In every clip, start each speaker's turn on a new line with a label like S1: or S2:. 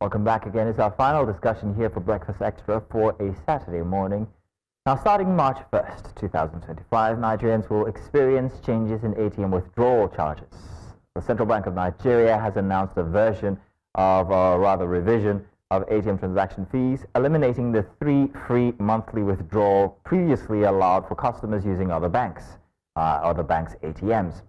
S1: Welcome back again. It's our final discussion here for Breakfast Extra for a Saturday morning. Now, starting March 1st, 2025, Nigerians will experience changes in ATM withdrawal charges. The Central Bank of Nigeria has announced a revision of ATM transaction fees, eliminating the 3 free monthly withdrawal previously allowed for customers using other banks' ATMs.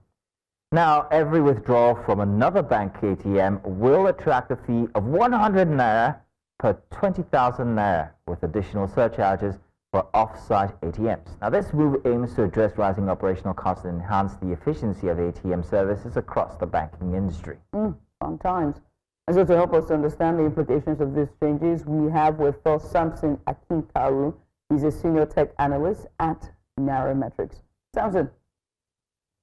S1: Now, every withdrawal from another bank ATM will attract a fee of 100 naira per 20,000 naira, with additional surcharges for off-site ATMs. Now, this move aims to address rising operational costs and enhance the efficiency of ATM services across the banking industry.
S2: Sometimes. And so to help us understand the implications of these changes, we have with us Samson Akintaro. He's a senior tech analyst at Nairametrics. Samson.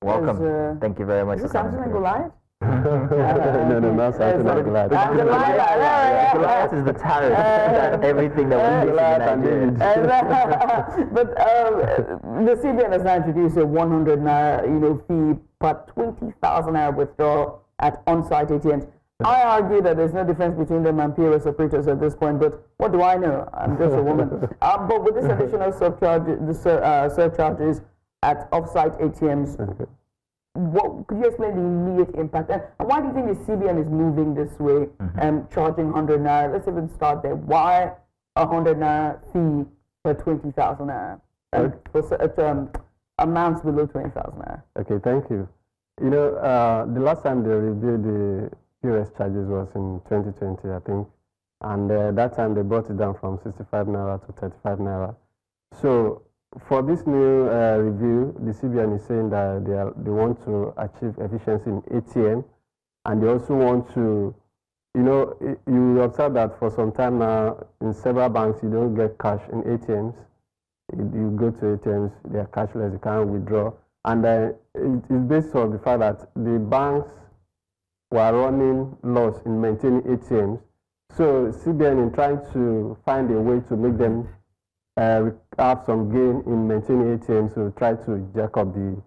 S1: Welcome. Thank you very much.
S2: Is it Samson and Goliath?
S3: No, not Samson and Goliath.
S1: Goliath is the tariff. Everything that we use in Nigeria.
S2: But the CBN has now introduced a 100 naira, fee per 20,000 naira withdrawal at on-site ATMs. I argue that there's no difference between them and POS operators at this point, but what do I know? I'm just a woman. But with this additional surcharges at off-site ATMs, what could you explain the immediate impact? And why do you think the CBN is moving this way and charging 100 naira? Let's even start there. Why a 100 naira fee for 20,000 naira? Amounts below 20,000 naira.
S3: Okay, thank you. The last time they reviewed the POS charges was in 2020, I think. And that time they brought it down from 65 naira to 35 naira. So for this new review, the CBN is saying that they want to achieve efficiency in ATM, and they also want to, you observe that for some time now in several banks you don't get cash in ATMs. You go to ATMs, they are cashless, you can't withdraw, and it is based on the fact that the banks were running loss in maintaining ATMs. So CBN, in trying to find a way to make them have some gain in maintaining ATMs, to try to jack up the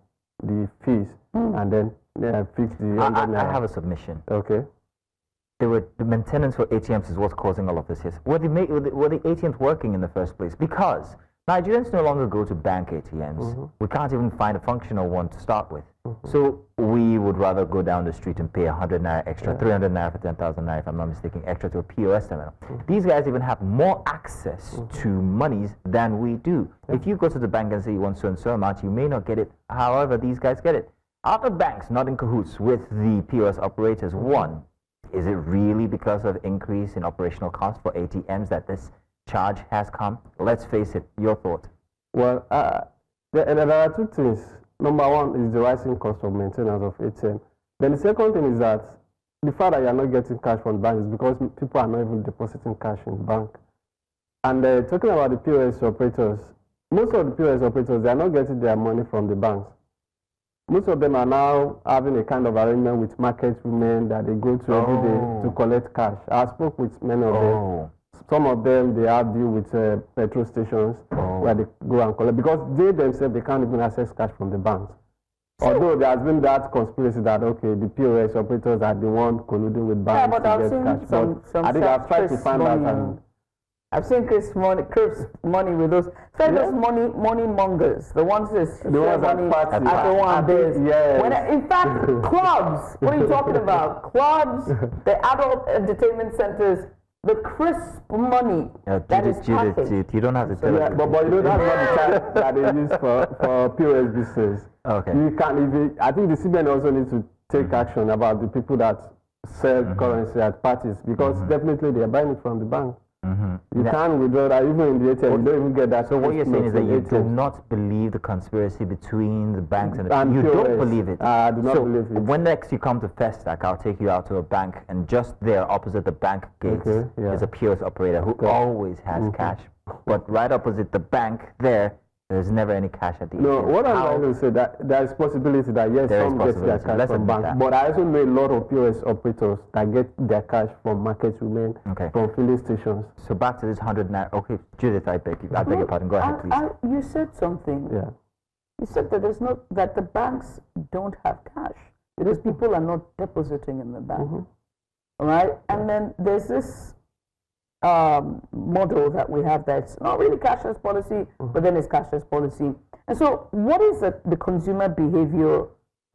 S3: fees and then fix the.
S1: I have a submission.
S3: Okay.
S1: The maintenance for ATMs is what's causing all of this. Were the ATMs working in the first place? Because Nigerians no longer go to bank ATMs. We can't even find a functional one to start with. So we would rather go down the street and pay 100 naira extra, 300 naira for 10,000 naira, if I'm not mistaken, extra to a POS terminal. These guys even have more access to monies than we do. If you go to the bank and say you want so and so amount, you may not get it. However, these guys get it. Are the banks not in cahoots with the POS operators? One, is it really because of increase in operational cost for ATMs that this charge has come? Let's face it. Your thought?
S3: Well, there are two things. Number one is the rising cost of maintenance of ATM. Then the second thing is that the fact that you are not getting cash from banks is because people are not even depositing cash in the bank. And talking about the POS operators, most of the POS operators, they are not getting their money from the banks. Most of them are now having a kind of arrangement with market women that they go to every day to collect cash. I spoke with many of them. Some of them, they have deal with petrol stations where they go and collect, because they themselves, they can't even access cash from the banks. Although there has been that conspiracy that, okay, the POS operators are the one colluding with banks
S2: to
S3: get cash. But I think I've tried to find out. And
S2: I've seen Chris money with those. Those money mongers, the ones that share money at the one days.
S3: Yes.
S2: In fact, clubs. What are you talking about? Clubs, the adult entertainment centers. The crisp money that is packaged.
S1: You don't have to tell
S3: but you don't have the time that they use for POS business.
S1: Okay.
S3: You can't. I think the CBN also needs to take action about the people that sell currency at parties, because definitely they are buying it from the bank. You can't withdraw that even in the ATM. You don't even get that.
S1: So what you're saying is that you do not believe the conspiracy between the banks and the
S3: you
S1: POS. Don't believe it.
S3: I do not believe it.
S1: When next you come to Festac, I'll take you out to a bank, and just there opposite the bank gates is a POS operator who always has cash. But right opposite the bank there's never any cash at the ATM.
S3: No, what I'm trying to say, that there is possibility that yes, some get their cash from banks, but I also know a lot of POS operators that get their cash from market women, from filling stations.
S1: So back to this 100 naira. Okay, Judith, I beg your pardon. Go ahead, please.
S2: You said something.
S3: Yeah.
S2: You said that that the banks don't have cash because people are not depositing in the bank. All right, and then there's this model that we have that's not really cashless policy, but then it's cashless policy. And so what is the consumer behavior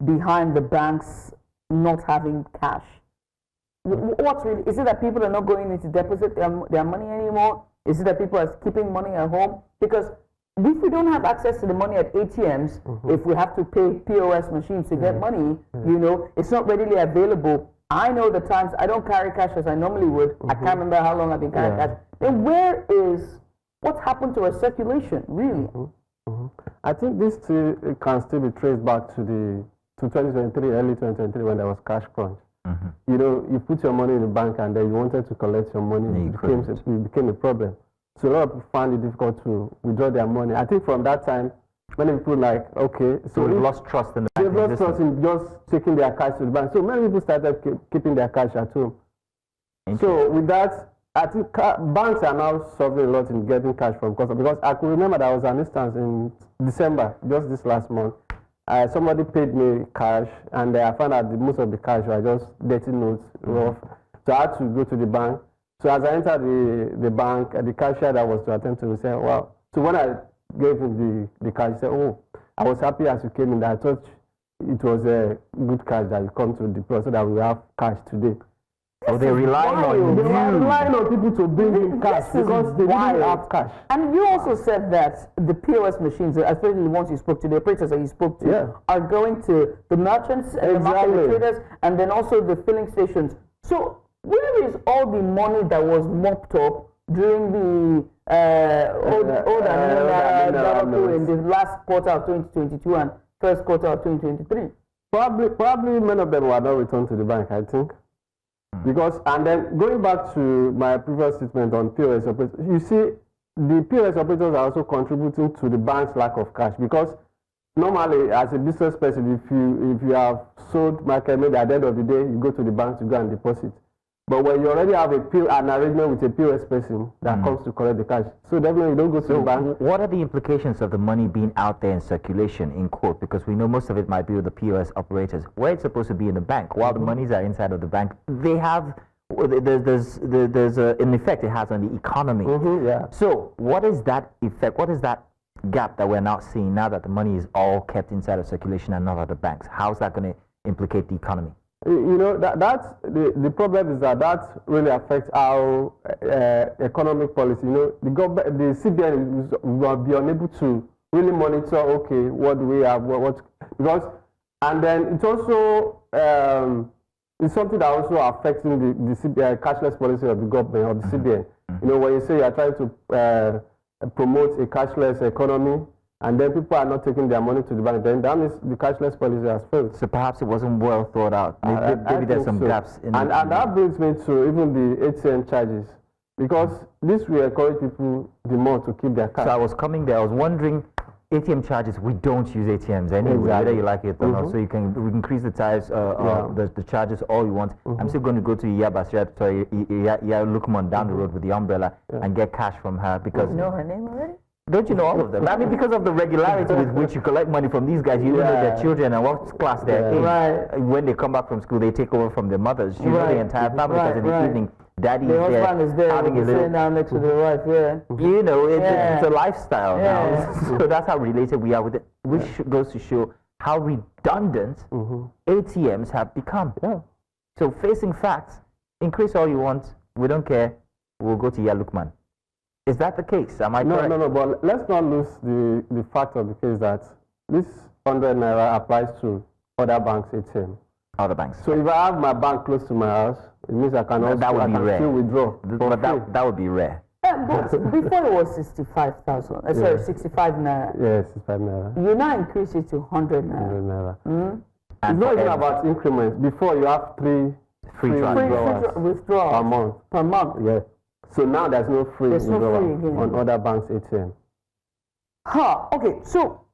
S2: behind the banks not having cash? What's really, is it that people are not going in to deposit their money anymore? Is it that people are keeping money at home? Because if we don't have access to the money at ATMs, if we have to pay POS machines to get money, you know, it's not readily available. I know the times I don't carry cash as I normally would. I can't remember how long I've been carrying cash. Then what's happened to our circulation, really?
S3: I think this can still be traced back to 2023, early 2023, when there was cash crunch. You know, you put your money in the bank and then you wanted to collect your money, it became a problem. So a lot of people found it difficult to withdraw their money. I think from that time, many people like, okay, so
S1: we've lost trust in the bank.
S3: They've lost trust in just taking their cash to the bank. So many people started keeping their cash at home. So with that, I think banks are now suffering a lot in getting cash from customers. Because I could remember there was an instance in December, just this last month. Somebody paid me cash, and I found out most of the cash were just dirty notes, rough. So I had to go to the bank. So as I entered the bank, the cashier that was to attend to me said, "Wow." So when I gave him the cash, he said, "Oh, I was happy as you came in. I thought it was a good cash that you come to deploy so that we have cash today."
S1: So they're relying on you.
S3: They are relying on people to bring in cash because they didn't have cash.
S2: And you also said that the POS machines, especially the ones you spoke to, the operators that you spoke to, are going to the merchants and the market traders, and then also the filling stations. So where is all the money that was mopped up during the in the last quarter of 2022 and first quarter of 2023?
S3: Probably many of them were not returned to the bank, I think. Because, and then going back to my previous statement on POS operators, you see, the POS operators are also contributing to the bank's lack of cash, because normally, as a business person, if you have sold market, maybe at the end of the day, you go to the bank to go and deposit. But when you already have an arrangement with a POS person that comes to collect the cash, so definitely you don't go to the bank.
S1: What are the implications of the money being out there in circulation, in quote? Because we know most of it might be with the POS operators, where it's supposed to be in the bank. While the monies are inside of the bank, they have, in effect, it has on the economy. So what is that effect? What is that gap that we're now seeing now that the money is all kept inside of circulation and not at the banks? How's that going to implicate the economy?
S3: You know, that's the problem is that really affects our economic policy. You know, the CBN will be unable to really monitor, okay, what do we have, because, and then it's also it's something that also affecting the CBN cashless policy of the government, of the CBN. You know, when you say you are trying to promote a cashless economy, and then people are not taking their money to the bank, then that means the cashless policy has failed.
S1: So perhaps it wasn't well thought out. Maybe there's some gaps in
S3: and that brings me to even the ATM charges, because this will encourage people the more to keep their cash.
S1: So I was coming there, I was wondering, ATM charges, we don't use ATMs anyway, whether you like it or not. So we can increase the tariffs, the charges all you want. I'm still going to go to Lukman down the road with the umbrella and get cash from her, because...
S2: You know her name already?
S1: Don't you know all of them? I mean, because of the regularity with which you collect money from these guys, you don't know their children and what class they're in. When they come back from school, they take over from their mothers. You know the entire family, because in the evening, daddy is there, having a little...
S2: sitting down next to the wife,
S1: You know, it's a lifestyle now. So that's how related we are with it, which goes to show how redundant ATMs have become. So facing facts, increase all you want, we don't care, we'll go to Lukman. Is that the case? Am I correct?
S3: No, but let's not lose the fact of the case that this 100 naira applies to other banks' ATM.
S1: Other banks.
S3: So if I have my bank close to my house, it means I can still withdraw.
S1: But that would be rare.
S2: But before it was 65,000. Sorry, 65 naira.
S3: Yes, 65 naira.
S2: You now increase it to 100 naira.
S3: 100 naira. It's not even about increments. Before you have free withdrawals
S2: per month.
S3: Yeah. So now there's no free withdrawal on other banks' ATM.
S2: Okay. So,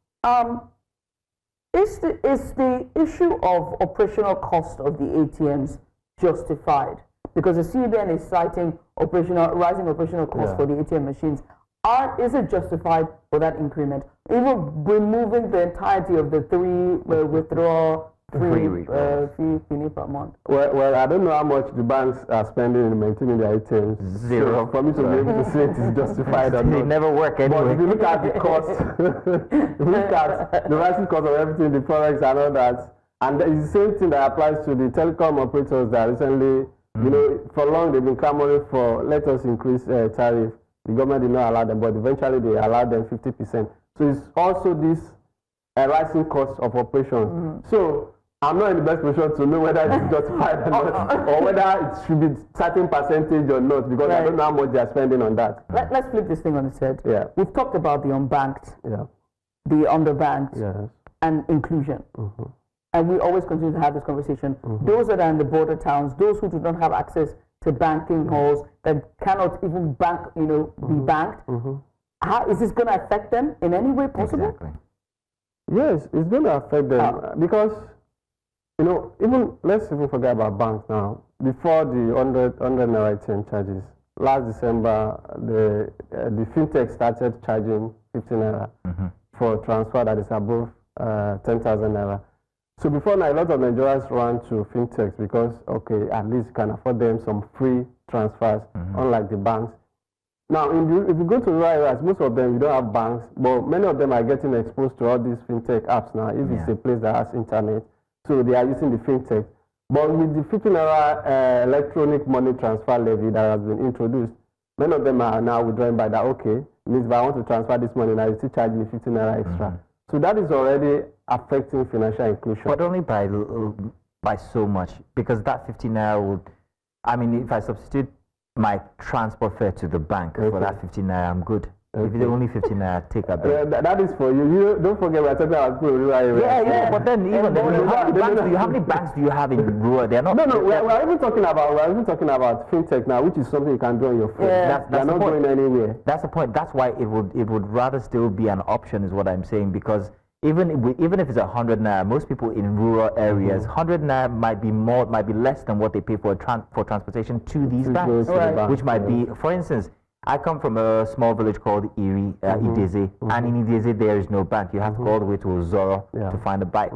S2: is the issue of operational cost of the ATMs justified? Because the CBN is citing rising operational costs for the ATM machines. Is it justified for that increment? Even removing the entirety of the 3 withdrawal free penny per month.
S3: Well, I don't know how much the banks are spending in maintaining their ATMs.
S1: Zero.
S3: So for me to be able to say it is justified or
S1: They
S3: not.
S1: never work anyway.
S3: But if you look at the cost, if you look at the rising cost of everything, the forex and all that, and it's the same thing that applies to the telecom operators that recently, you know, for long they've been clamoring for, let us increase tariff. The government did not allow them, but eventually they allowed them 50%. So it's also this rising cost of operations. So I'm not in the best position to know whether it's justified or not, or whether it should be certain percentage or not, because I don't know how much they are spending on that.
S2: Let's flip this thing on its head.
S3: Yeah.
S2: We've talked about the unbanked,
S3: Yeah.
S2: the underbanked,
S3: Yes.
S2: and inclusion. And we always continue to have this conversation. Those that are in the border towns, those who do not have access to banking halls, that cannot even bank, be banked, how is this going to affect them in any way possible?
S1: Exactly.
S3: Yes, it's going to affect them because, let's even forget about banks now. Before the 100 naira ATM charges, last December, the fintech started charging 50 naira for a transfer that is above 10,000 naira. So before now, a lot of Nigerians ran to fintechs because, okay, at least you can afford them some free transfers, unlike the banks. Now, if you go to rural areas, most of them, you don't have banks, but many of them are getting exposed to all these fintech apps now, if it's a place that has internet. So they are using the fintech. But with the 50 naira electronic money transfer levy that has been introduced, many of them are now withdrawing by that, okay, means if I want to transfer this money, now you still charge me 50 naira extra. So that is already affecting financial inclusion.
S1: But only by so much, because that 50 naira would, if I substitute my transport fare to the bank for that 50 naira, I'm good. If it's only 50 naira, take that back.
S3: That is for you. Don't forget we're talking about people in rural areas.
S1: Yeah, but then even how many banks do you have in rural? They're not.
S3: No. We're even talking about fintech now, which is something you can do on your phone. They're not going anywhere.
S1: That's the point. That's why it would rather still be an option, is what I'm saying, because even if it's 100 naira, most people in rural areas, 100 naira might be less than what they pay for transportation to these banks, which might be, for instance, I come from a small village called Ideze, and in Ideze there is no bank. You have to go all the way to Ozoro to find a bank,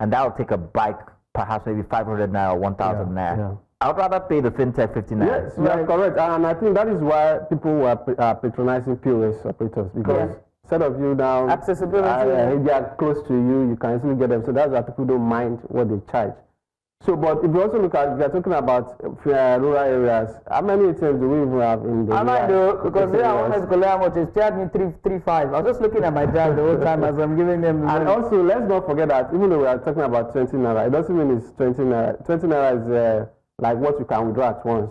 S1: and that will take a bike perhaps maybe 500 naira or 1,000 naira. I would rather pay the fintech 50 naira.
S3: Yes, you are correct, and I think that is why people are patronizing POS operators, because instead of you now,
S2: accessibility,
S3: they are close to you, you can easily get them. So that's why people don't mind what they charge. So, but if you also look at, if you're talking about rural areas, how many ATMs do we even have in the rural
S2: areas? Because they are honest, how much is charged me 3.35. I was just looking at my child the whole time as I'm giving them.
S3: And also, let's not forget that even though we are talking about 20 naira, it doesn't mean it's 20 naira. 20 naira is like what you can withdraw at once.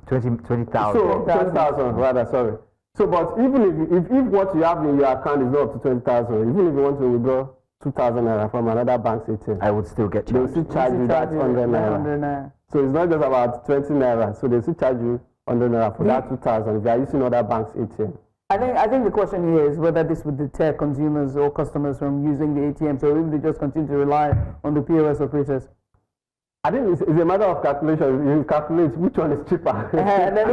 S1: 20,000.
S3: So 20,000 rather, sorry. So, but even if what you have in your account is not up to 20,000, even if you want to withdraw 2,000 naira from another bank's ATM,
S1: I would still get charged.
S3: They will still charge you that 100 naira. So it's not just about 20 naira. So they still charge you 100 naira for that 2,000 if you are using other bank's ATM.
S2: I think the question here is whether this would deter consumers or customers from using the ATM, so if they just continue to rely on the POS operators.
S3: I think it's a matter of calculation. You calculate which one is cheaper.
S2: And then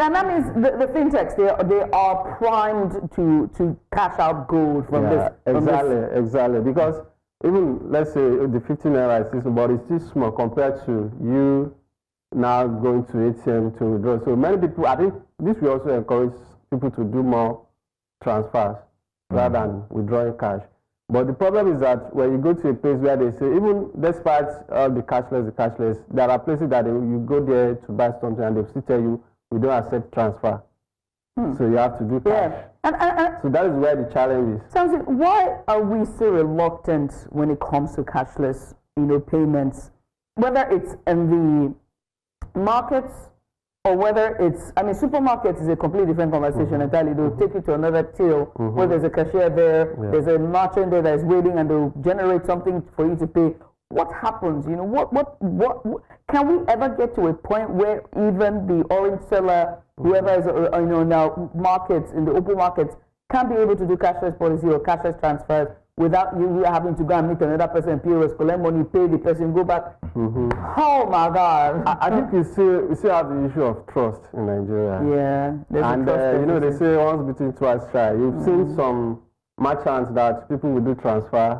S2: and that means the fintechs, they are primed to cash out gold from this.
S3: Exactly. Because even, let's say, the 15 naira is still, but it's still small compared to you now going to ATM to withdraw. So many people, I think this will also encourage people to do more transfers rather than withdrawing cash. But the problem is that when you go to a place where they say, even despite all the cashless, there are places that you go there to buy something and they'll still tell you, we don't accept transfer. So you have to do cash. So that is where the challenge is.
S2: Samson, why are we so reluctant when it comes to cashless, payments? Whether it's in the markets or whether it's, supermarkets is a completely different conversation entirely. They'll take you to another till where there's a cashier there, there's a merchant there that is waiting, and they'll generate something for you to pay. What happens? What can we ever get to a point where even the orange seller, whoever is, now markets, in the open markets, can't be able to do cashless policy or cashless transfers without you having to go and meet another person, POS, collect money, pay the person, go back? Oh my God!
S3: I think you still have the issue of trust in Nigeria.
S2: Yeah,
S3: and they say once bitten, twice shy. You've seen some merchants that people will do transfer,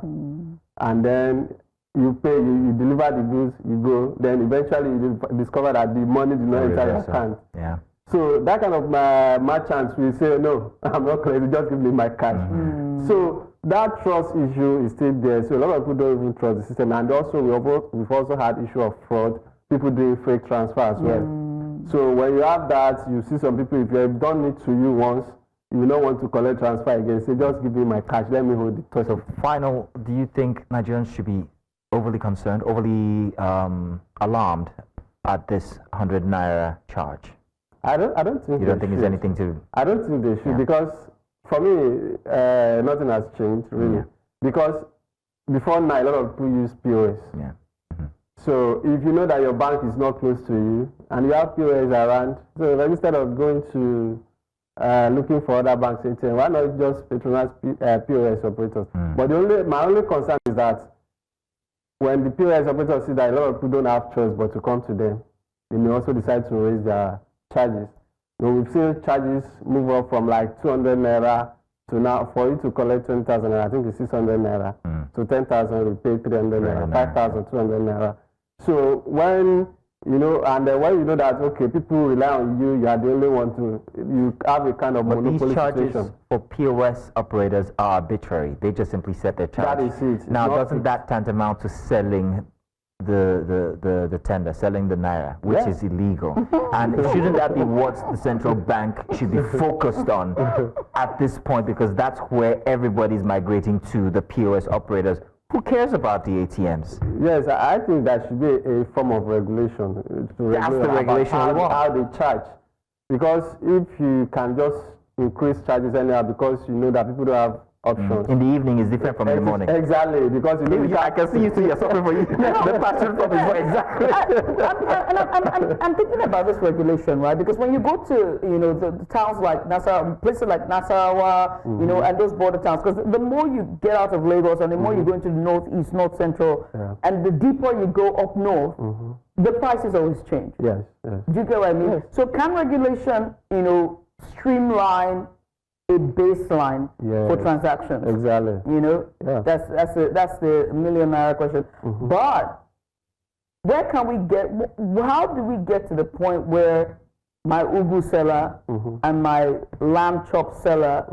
S3: and then you pay, you deliver the goods, you go, then eventually you discover that the money did not enter your account.
S1: Yeah.
S3: So that kind of merchants will say, no, I'm not crazy, just give me my cash. So that trust issue is still there. So a lot of people don't even trust the system. And also, we've also had issue of fraud, people doing fake transfer as well. So when you have that, you see some people, if they've done it to you once, you will not want to collect transfer again. Say, just give me my cash, let me hold it.
S1: So final, do you think Nigerians should be overly concerned, overly alarmed at this 100 naira charge?
S3: I don't think
S1: you don't think there's anything to...
S3: I don't think they should, because for me, nothing has changed, really. Because before now, a lot of people use POS.
S1: Yeah.
S3: So if you know that your bank is not close to you, and you have POS around, so instead of going to looking for other banks ATM, why not just patronize POS operators? But my only concern is that when the POS operators see that a lot of people don't have choice but to come to them, they may also decide to raise their charges. So we've seen charges move up from like 200 naira to now, for you to collect 20,000 naira, I think it's 600 naira. So 10,000 we pay 300 naira, 5,200 naira. So when you know, and when you know that, okay, people rely on you, you are the only one to, you have a kind of monopoly
S1: these charges
S3: situation.
S1: For POS operators are arbitrary. They just simply set their charge.
S3: That is it.
S1: Now, doesn't that tantamount to selling the tender, selling the naira, which is illegal? And shouldn't that be what the central bank should be focused on at this point? Because that's where everybody's migrating to, the POS operators. Who cares about the ATMs?
S3: Yes, I think that should be a form of regulation to regulate how they charge. Because if you can just increase charges anyhow because you know that people don't have options.
S1: In the evening is different from in the morning.
S3: Exactly, because you know
S1: I can see you you're suffering for you. The passion from is exactly.
S2: I'm thinking about this regulation, right? Because when you go to the towns like Nasarawa, places like Nasarawa, and those border towns, because the more you get out of Lagos and the more you go into the northeast, north central, and the deeper you go up north, the prices always change.
S3: Yes.
S2: Do you get what I mean?
S3: Yes.
S2: So can regulation, streamline a baseline for transactions?
S3: Exactly.
S2: That's the million-naira question. But where can we get? How do we get to the point where my ugu seller and my lamb chop seller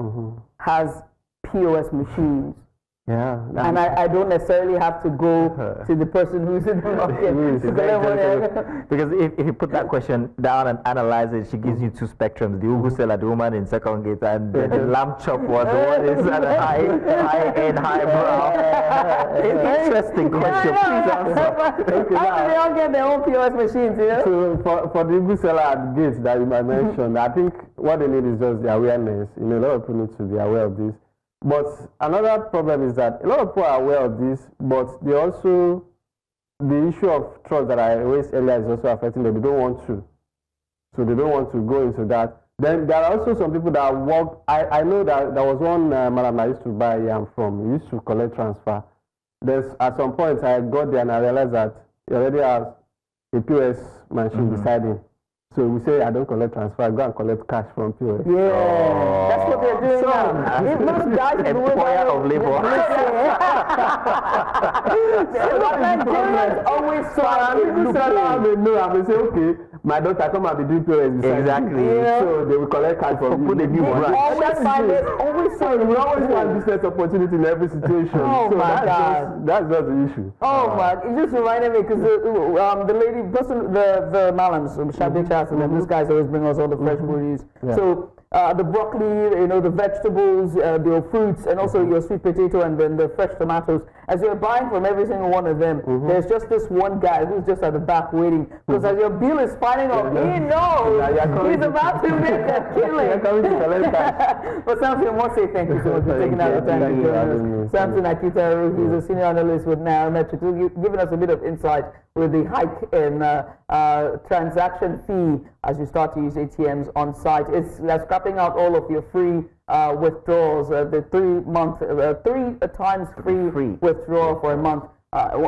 S2: has POS machines?
S3: Yeah.
S2: And I don't necessarily have to go to the person who's in the market.
S1: Because if you put that question down and analyze it, she gives you two spectrums: the ugu seller, the woman in second gate, and the lamb chop one, the one is at a high-end, highbrow. Interesting question. Please answer.
S2: How do they all get their own POS machines?
S3: So for the ugu seller at the gate that you might mention, I think what they need is just the awareness. A lot of people need to be aware of this. But another problem is that a lot of people are aware of this, but they also, the issue of trust that I raised earlier is also affecting them. They don't want to. So they don't want to go into that. Then there are also some people that work. I know that there was one madam I used to buy yam from. He used to collect transfer. At some point I got there and I realized that he already has a POS machine beside him. So we say, I don't collect transfer, I go and collect cash from POS.
S2: Yeah, that's what they're doing now. If those guys
S1: employer of labor.
S2: Nigerians always
S3: they say, okay, my daughter come and be doing POS beside
S1: exactly.
S3: So they will collect cash from you.
S1: Put a new brand.
S2: Always
S3: find business opportunity in every situation.
S2: Oh my God.
S3: That's just the issue.
S2: Oh my, it just reminded me because the lady, the Malams, and these guys always bring us all the fresh produce. So the broccoli, the vegetables, your fruits, and also your sweet potato, and then the fresh tomatoes. As you're buying from every single one of them, there's just this one guy who's just at the back waiting. Because as your bill is piling up, he knows he's about to make a killing. But Samson, I want to say thank you so much for taking out the time to join us. Samson Akintaro, he's a senior analyst with Nairametrics, giving us a bit of insight with the hike in transaction fee as you start to use ATMs on site. It's scrapping out all of your free withdrawals, the 3 times free withdrawal for a month.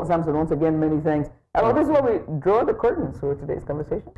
S2: Samson, once again, many thanks. This is where we draw the curtains for today's conversation.